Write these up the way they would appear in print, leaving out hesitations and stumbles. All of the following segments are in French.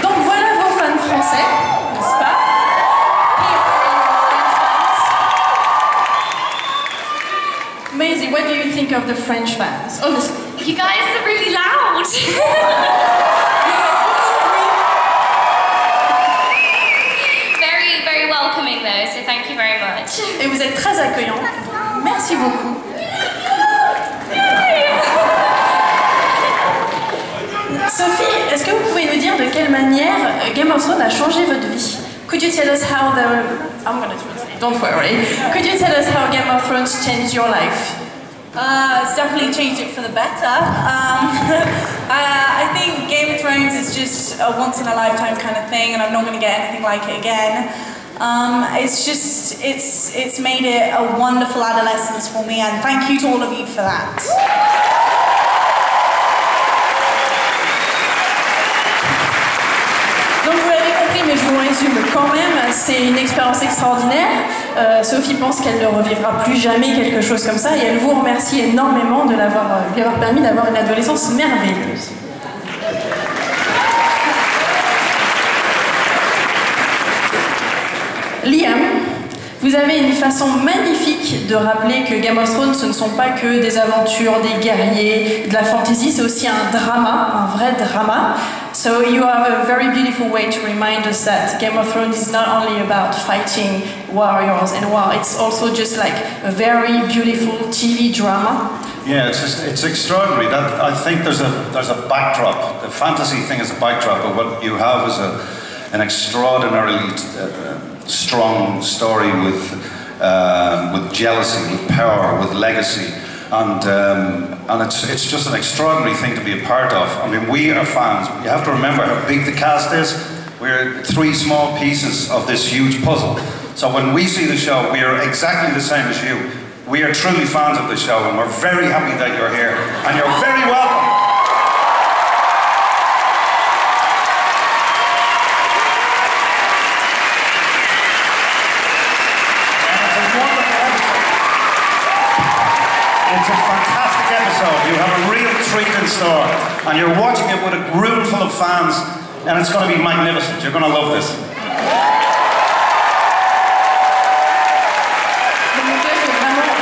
Donc voilà vos fans français, n'est-ce pas? Maisie, what do you think of the French fans? Honestly. You guys are really loud. Very, very welcoming though, so thank you very much. Et vous êtes très accueillants. Merci beaucoup. Sophie, est-ce que vous pouvez nous dire de quelle manière Game of Thrones a changé votre vie? Could you tell us how the... I'm gonna translate, don't worry. Could you tell us how Game of Thrones changed your life? It's definitely changed it for the better. I think Game of Thrones is just a once-in-a-lifetime kind of thing, and I'm not going to get anything like it again. It's made it a wonderful adolescence for me, and thank you to all of you for that. Donc vous l'avez compris, mais je vous résume quand même, c'est une expérience extraordinaire. Sophie pense qu'elle ne revivra plus jamais quelque chose comme ça et elle vous remercie énormément de lui avoir permis d'avoir une adolescence merveilleuse. Liam, vous avez une façon magnifique de rappeler que Game of Thrones, ce ne sont pas que des aventures, des guerriers, de la fantasy, c'est aussi un drama, un vrai drama. So you have a very beautiful way to remind us that Game of Thrones is not only about fighting warriors and war, it's also just like a very beautiful TV drama. Yeah, it's extraordinary. That I think there's a backdrop. The fantasy thing is a backdrop, but what you have is an extraordinarily strong story with jealousy, with power, with legacy, and it's just an extraordinary thing to be a part of. I mean, we are fans. You have to remember how big the cast is. We're three small pieces of this huge puzzle. So when we see the show, we are exactly the same as you. We are truly fans of the show, and we're very happy that you're here, and you're very welcome. It's a fantastic episode. You have a real treat in store, and you're watching it with a room full of fans, and it's going to be magnificent. You're going to love this.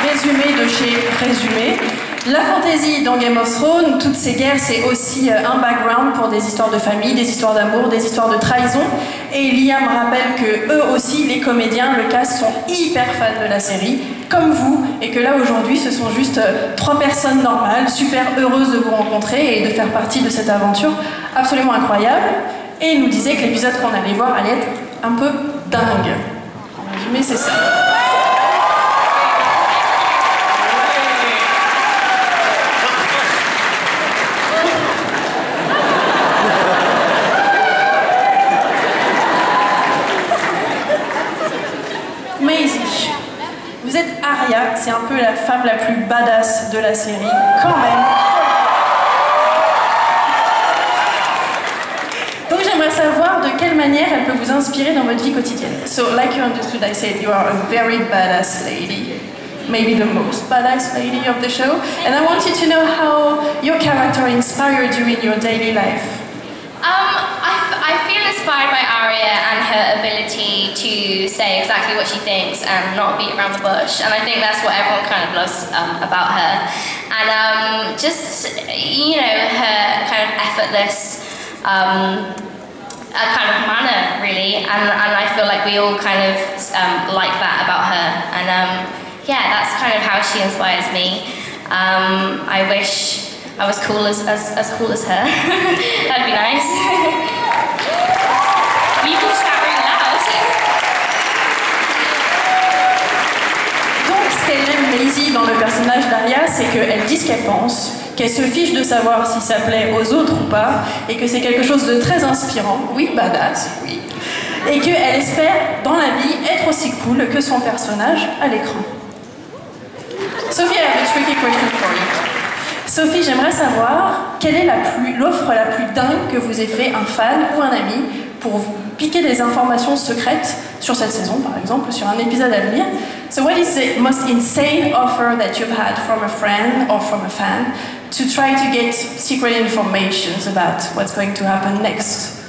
Résumé de chez Résumé. La fantaisie dans Game of Thrones, toutes ces guerres, c'est aussi un background pour des histoires de famille, des histoires d'amour, des histoires de trahison. Et Liam rappelle que eux aussi, les comédiens, le cast, sont hyper fans de la série, comme vous, et que là aujourd'hui, ce sont juste trois personnes normales, super heureuses de vous rencontrer et de faire partie de cette aventure absolument incroyable. Et il nous disait que l'épisode qu'on allait voir allait être un peu dingue. En résumé, c'est ça. Maisie, vous êtes Arya, c'est un peu la femme la plus badass de la série, quand même. Donc j'aimerais savoir de quelle manière elle peut vous inspirer dans votre vie quotidienne. So, like you understood, I said you are a very badass lady. Maybe the most badass lady of the show. And I wanted to know how your character inspired you in your daily life. I feel inspired by Arya and her ability to say exactly what she thinks and not beat around the bush, and I think that's what everyone kind of loves about her. And just, you know, her kind of effortless kind of manner, really, and I feel like we all kind of like that about her, and yeah, that's kind of how she inspires me. I wish I was cool as cool as her. That'd be nice. You can shout really loud. Donc, ce qu'elle aime Maisie dans le personnage d'Arya, c'est qu'elle dit ce qu'elle pense, qu'elle se fiche de savoir si ça plaît aux autres ou pas, et que c'est quelque chose de très inspirant, oui, badass, oui, et qu'elle espère, dans la vie, être aussi cool que son personnage à l'écran. Sophie, I have a tricky question for you. Sophie, j'aimerais savoir quelle est l'offre la plus dingue que vous ait fait un fan ou un ami pour vous. piquer des informations secrètes sur cette saison, par exemple, sur un épisode à venir. So what is the most insane offer that you've had from a friend or from a fan to try to get secret information about what's going to happen next?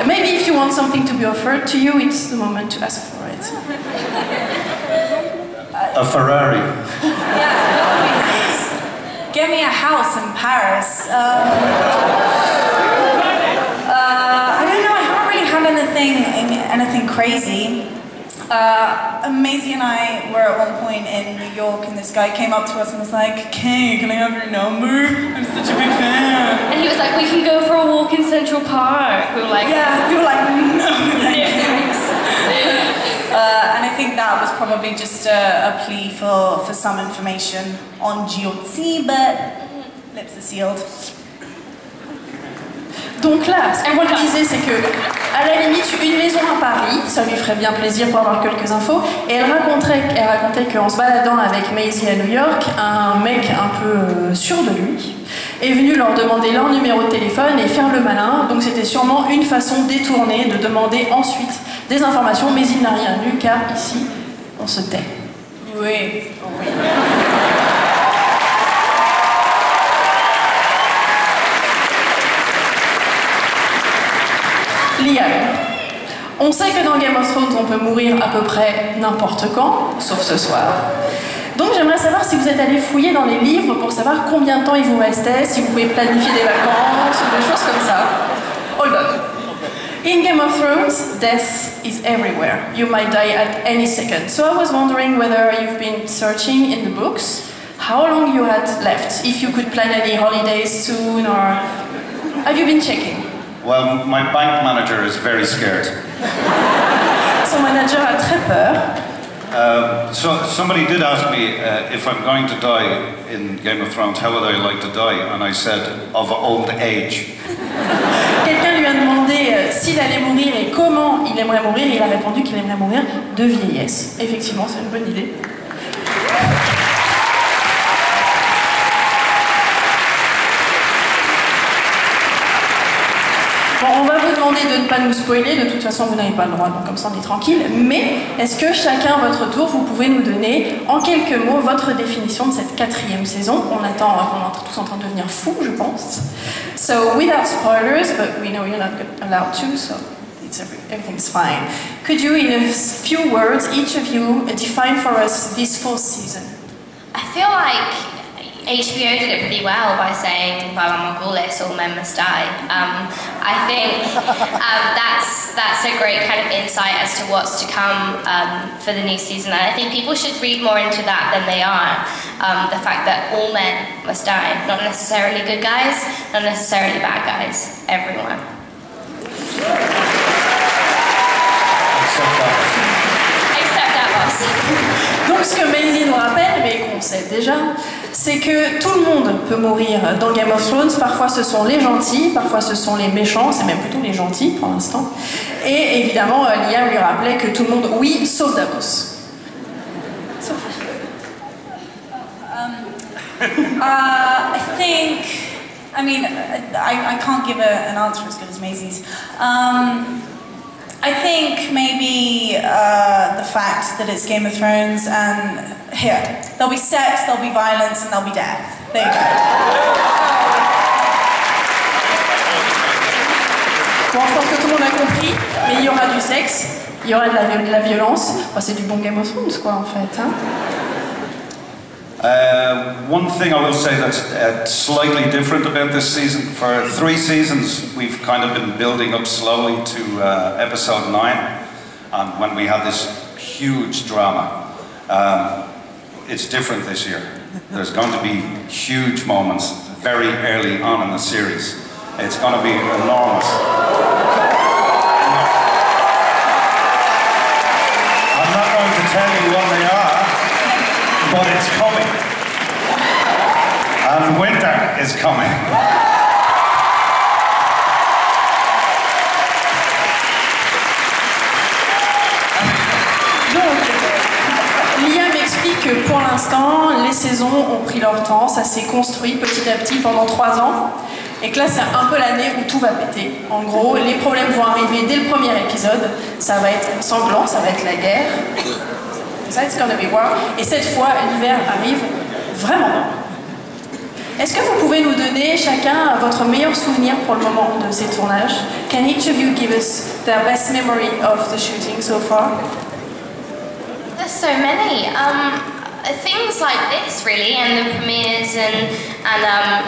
Maybe if you want something to be offered to you, it's the moment to ask for it. A Ferrari. Yeah, that would be nice. Get me a house in Paris. I don't know, I haven't really had anything crazy. Maisie and I were at one point in New York and this guy came up to us and was like, "Hey, can I have your number? I'm such a big fan." And he was like, "We can go for a walk in Central Park." We were like, yeah, we were like, "No, thanks." And I think that was probably just a plea for some information on GOT, but lips are sealed. Donc là, ce qu'on disait, c'est que, à la limite, une maison à Paris, ça lui ferait bien plaisir pour avoir quelques infos. Et elle racontait qu'en se baladant avec Maisie à New York, un mec un peu sûr de lui est venu leur demander leur numéro de téléphone et faire le malin. Donc c'était sûrement une façon détournée de demander ensuite des informations. Maisie n'a rien lu car ici, on se tait. Oui. Liam, on sait que dans Game of Thrones, on peut mourir à peu près n'importe quand, sauf ce soir. Donc j'aimerais savoir si vous êtes allé fouiller dans les livres pour savoir combien de temps il vous restait, si vous pouvez planifier des vacances ou des choses comme ça. Hold on. In Game of Thrones, death is everywhere. You might die at any second. So I was wondering whether you've been searching in the books, how long you had left, if you could plan any holidays soon, or have you been checking? Well, my bank manager is very scared. Son manager a très peur. So somebody did ask me if I'm going to die in Game of Thrones, how would I like to die? And I said, of old age. Quelqu'un lui a demandé s'il allait mourir et comment il aimerait mourir. Il a répondu qu'il aimerait mourir de vieillesse. Effectivement, c'est une bonne idée. Bon, on va vous demander de ne pas nous spoiler, de toute façon vous n'avez pas le droit, donc comme ça on est tranquille. Mais est-ce que chacun à votre tour, vous pouvez nous donner en quelques mots votre définition de cette 4e saison? On est tous en train de devenir fous, je pense. So without spoilers, but we know you're not allowed to, so everything's fine. Could you, in a few words, each of you define for us this 4th season? I feel like HBO did it pretty well by saying, "Bala Morgulis, all men must die." I think that's a great kind of insight as to what's to come for the new season, and I think people should read more into that than they are. The fact that all men must die, not necessarily good guys, not necessarily bad guys, everyone. Except Davos. Donc ce que Maisie nous rappelle, mais qu'on sait déjà, c'est que tout le monde peut mourir dans Game of Thrones. Parfois ce sont les gentils, parfois ce sont les méchants, c'est même plutôt les gentils pour l'instant. Et évidemment, Liam lui rappelait que tout le monde, oui, sauf Davos. Sophie. I think, I can't give an answer as good as Maisie's. I think maybe the fact that it's Game of Thrones and here, there'll be sex, there'll be violence, and there'll be death. There you go. Bon, je pense que tout le monde a compris, mais il y aura du sexe, il y aura de la violence. Enfin, c'est du bon Game of Thrones, quoi, en fait. Hein. One thing I will say that's slightly different about this season, for 3 seasons we've kind of been building up slowly to episode 9, and when we had this huge drama. It's different this year. There's going to be huge moments very early on in the series. It's going to be enormous. I'm not going to tell you what they are, but it's coming. And winter is coming. Liam explique que pour l'instant, les saisons ont pris leur temps, ça s'est construit petit à petit pendant 3 ans. et que là c'est un peu l'année où tout va péter. En gros, les problèmes vont arriver dès le premier épisode, ça va être sanglant, ça va être la guerre, it's gonna be war, et cette fois l'hiver arrive vraiment. Est-ce que vous pouvez nous donner chacun votre meilleur souvenir pour le moment de ces tournages? Can each of you give us the best memory of the shooting so far? There's so many. Things like this, really, and the premieres, and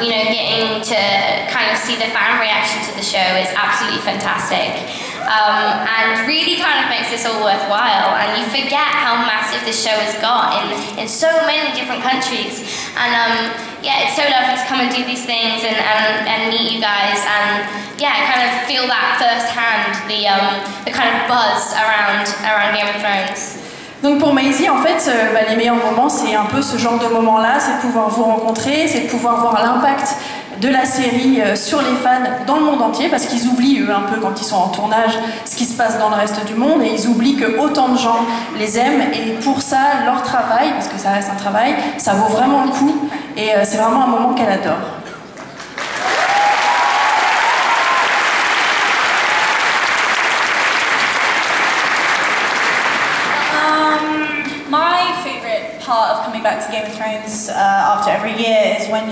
you know, getting to kind of see the fan reaction to the show is absolutely fantastic. And really kind of makes this all worthwhile, and you forget how massive this show has got in so many different countries. And yeah, it's so lovely to come and do these things and meet you guys, and yeah, kind of feel that firsthand, the kind of buzz around Game of Thrones. Donc pour Maisie, en fait, les meilleurs moments, c'est un peu ce genre de moments-là, c'est de pouvoir vous rencontrer, c'est de pouvoir voir l'impact de la série sur les fans dans le monde entier, parce qu'ils oublient, eux, un peu, quand ils sont en tournage, ce qui se passe dans le reste du monde, et ils oublient que autant de gens les aiment, et pour ça, leur travail, parce que ça reste un travail, ça vaut vraiment le coup, et c'est vraiment un moment qu'elle adore. My favourite part of coming back to Game of Thrones after every year is when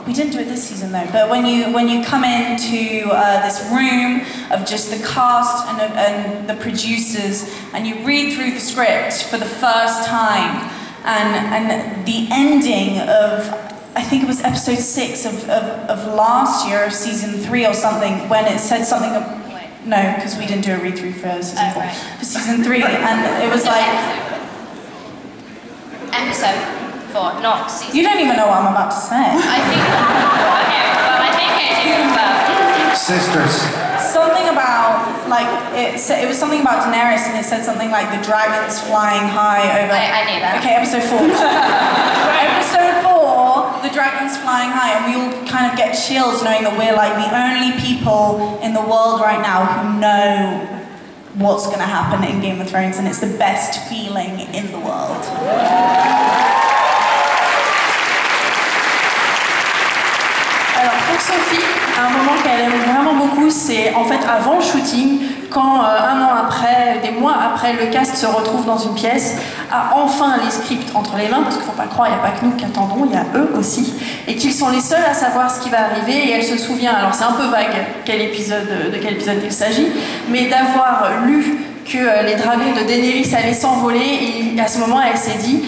we didn't do it this season though, but when you come into this room of just the cast and the producers, and you read through the script for the first time, and the ending of, I think it was episode 6 of last year, of season 3 or something, when it said something of, no, because we didn't do a read-through for season 4, right. for season 3, and it was like, Episode 4, not season. you don't even know what I'm about to say. I think. Okay, well, I think I do. But Sisters. Something about, like, it was something about Daenerys, and it said something like the dragons flying high over. I knew that. Okay, episode 4. Episode 4, the dragons flying high, and we all kind of get chills knowing that we're like the only people in the world right now who know what's going to happen in Game of Thrones, and it's the best feeling in the world. Alors pour Sophie, un moment qu'elle aime vraiment beaucoup, c'est en fait avant le shooting, quand un an après, des mois après, le cast se retrouve dans une pièce, a enfin les scripts entre les mains, parce qu'il ne faut pas croire, il n'y a pas que nous qui attendons, il y a eux aussi, et qu'ils sont les seuls à savoir ce qui va arriver, et elle se souvient, alors c'est un peu vague de quel épisode il s'agit, mais d'avoir lu que les dragons de Daenerys allaient s'envoler, et à ce moment elle s'est dit,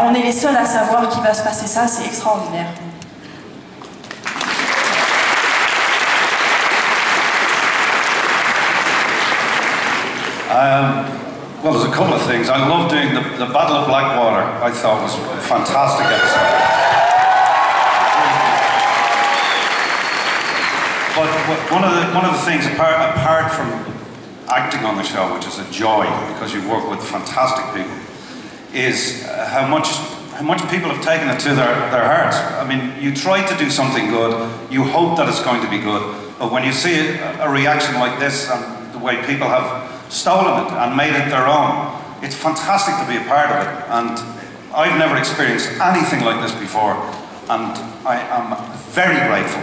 on est les seuls à savoir qu'il va se passer ça, c'est extraordinaire. Well, there's a couple of things. I love doing the Battle of Blackwater. I thought was a fantastic episode. But one of the things, apart from acting on the show, which is a joy because you work with fantastic people, is how much people have taken it to their hearts. I mean, you try to do something good, you hope that it's going to be good, but when you see a reaction like this and the way people have stolen it and made it their own, it's fantastic to be a part of it. And I've never experienced anything like this before, and I am very grateful.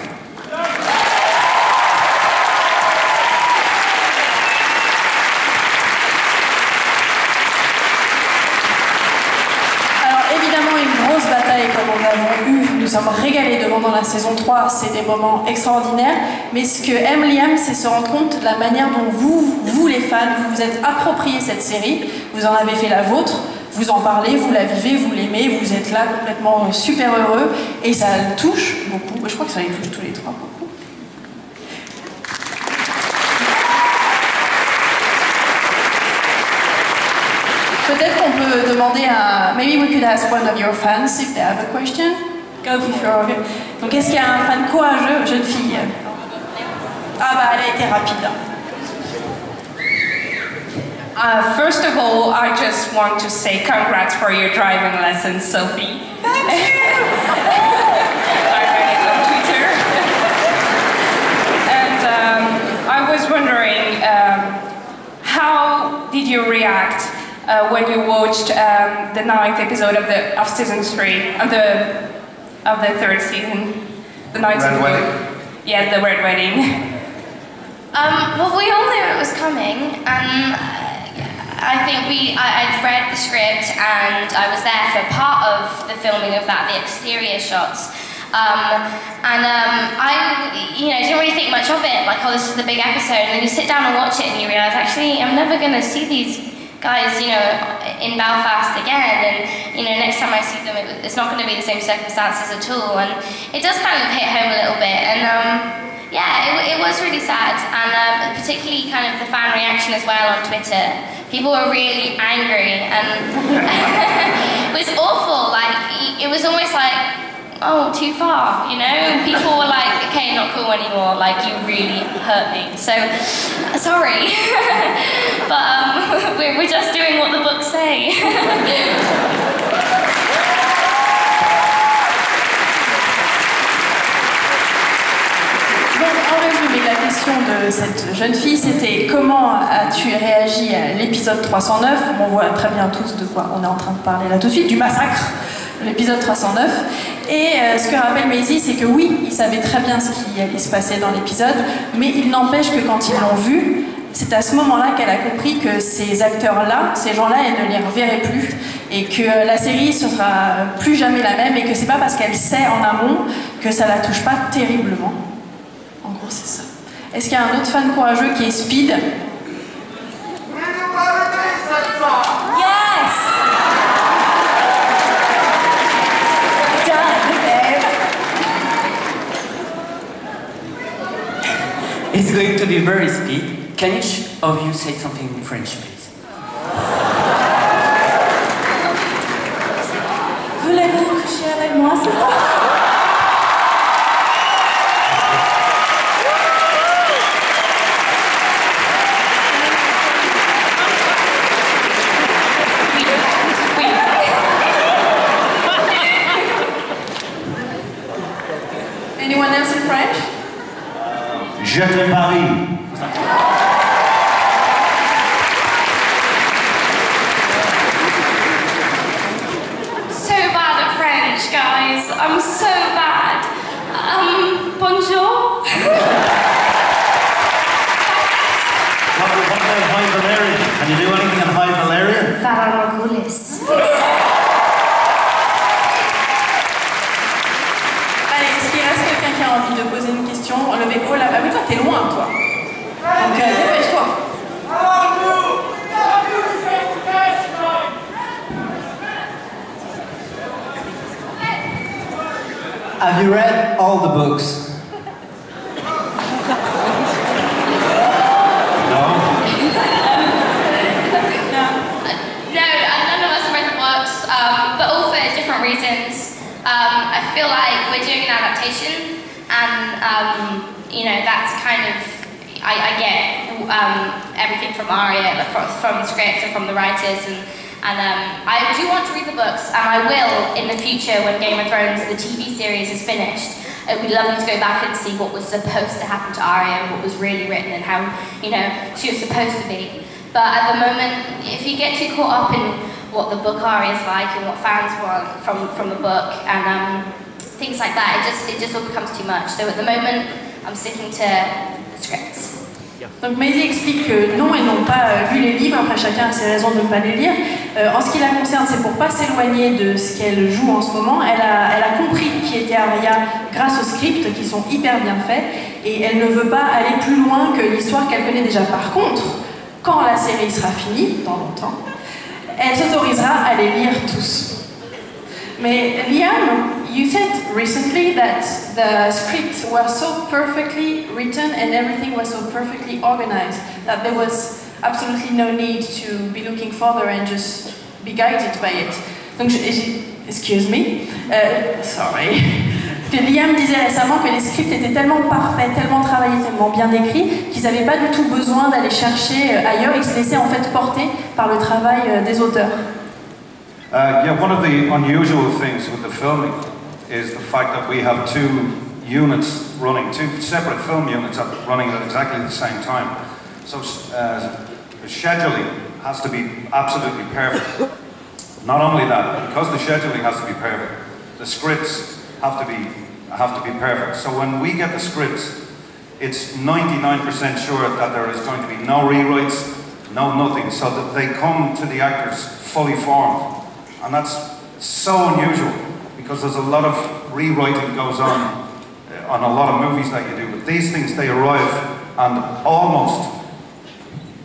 Grosse bataille comme nous avons eu, nous sommes régalés devant dans la saison 3, c'est des moments extraordinaires, mais ce que aime Liam, c'est se rendre compte de la manière dont vous les fans, vous vous êtes approprié cette série, vous en avez fait la vôtre, vous en parlez, vous la vivez, vous l'aimez, vous êtes là complètement super heureux, et ça le touche beaucoup, je crois que ça les touche tous les trois beaucoup. Peut-être qu'on peut demander à... Maybe we could ask one of your fans if they have a question. Go for it. Donc est-ce qu'il y a un fan courageux, jeune fille? Ah bah elle a été rapide. First of all, I just want to say congrats for your driving lessons, Sophie. Thank you! I read it on Twitter. And I was wondering, how did you react when you watched the 9th episode of season 3, of the 3rd season, the 9th Red season? Wedding? Yes, the word wedding. Well, we all knew it was coming, and I think I'd read the script, and I was there for part of the filming of that, the exterior shots. I, didn't really think much of it, like, oh, this is the big episode, and then you sit down and watch it, and you realise, actually, I'm never going to see these guys, in Belfast again, and, next time I see them, it's not going to be the same circumstances at all, and it does kind of hit home a little bit, and, it was really sad, and particularly kind of the fan reaction as well on Twitter. People were really angry, and it was awful, like, it was almost like, oh, too far, People were like, okay, not cool anymore, like, you really hurt me, so, sorry. But we're just doing what the books say. Donc, en résumé, la question de cette jeune fille, c'était comment as-tu réagi à l'épisode 309 ? On voit très bien tous de quoi on est en train de parler là tout de suite, du massacre, l'épisode 309. Et ce que rappelle Maisie, c'est que oui, ils savaient très bien ce qui allait se passer dans l'épisode, mais il n'empêche que quand ils l'ont vu, c'est à ce moment-là qu'elle a compris que ces acteurs-là, ces gens-là, elle ne les reverrait plus, et que la série ne sera plus jamais la même, et que c'est pas parce qu'elle sait en amont que ça la touche pas terriblement. En gros, c'est ça. Est-ce qu'il y a un autre fan courageux qui est Speed ? Yes! It's going to be very speed. Can each of you say something in French, please? Voulez-vous coucher avec moi, c'est ça? Anyone else in French? Je te parie. So bad at French, guys. I'm so bad. Bonjour. What about High Valerian? Can you do anything in High Valerian? Faramagulis. Allez, est-ce qu'il reste quelqu'un qui a envie de poser une question? Levez haut là-bas. Oui, toi, t'es loin, toi. Donc, dépêche-toi. Have you read all the books? No, none of us have read the books, but all for different reasons. I feel like we're doing an adaptation, and that's kind of I get everything from Arya, from the scripts and from the writers, and I do want to read the books, and I will in the future when Game of Thrones, the TV series, is finished. It would be lovely to go back and see what was supposed to happen to Arya and what was really written and how, she was supposed to be. But at the moment, if you get too caught up in what the book Arya is like and what fans want from the book and things like that, it just all becomes too much. So at the moment, I'm sticking to the scripts. Donc Maisie explique que non, ils n'ont pas lu les livres, après chacun a ses raisons de ne pas les lire. En ce qui la concerne, c'est pour pas s'éloigner de ce qu'elle joue en ce moment. Elle a compris qui était Arya grâce aux scripts qui sont hyper bien faits et elle ne veut pas aller plus loin que l'histoire qu'elle connaît déjà. Par contre, quand la série sera finie, dans longtemps, elle s'autorisera à les lire tous. Mais Liam, you said recently that the scripts were so perfectly written and everything was so perfectly organized that there was absolutely no need to be looking further and just be guided by it. Donc, excuse me, sorry. Parce que Liam disait récemment que les scripts étaient tellement parfaits, tellement travaillés, tellement bien écrits, qu'ils n'avaient pas du tout besoin d'aller chercher ailleurs, ils se laissaient en fait porter par le travail des auteurs. One of the unusual things with the filming is the fact that we have two units running, two separate film units running at exactly the same time. So the scheduling has to be absolutely perfect. Not only that, because the scheduling has to be perfect, the scripts have to be have to be perfect. So when we get the scripts, it's 99% sure that there is going to be no rewrites, no nothing, so that they come to the actors fully formed. And that's so unusual, because there's a lot of rewriting goes on a lot of movies that you do, but these things, they arrive and almost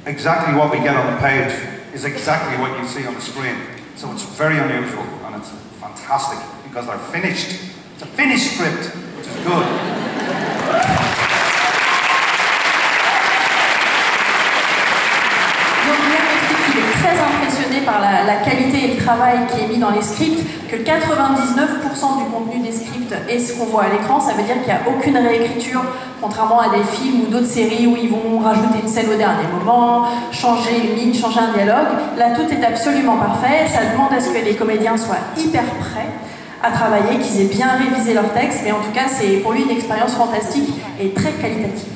exactly what we get on the page is exactly what you see on the screen. So it's very unusual, and it's fantastic, because they're finished. It's a finished script, which is good. Il est très impressionné par la qualité et le travail qui est mis dans les scripts, que 99% du contenu des scripts est ce qu'on voit à l'écran. Ça veut dire qu'il n'y a aucune réécriture, contrairement à des films ou d'autres séries où ils vont rajouter une scène au dernier moment, changer une ligne, changer un dialogue. Là, tout est absolument parfait. Ça demande à ce que les comédiens soient hyper prêts à travailler, qu'ils aient bien révisé leur texte, mais en tout cas, c'est pour lui une expérience fantastique et très qualitative.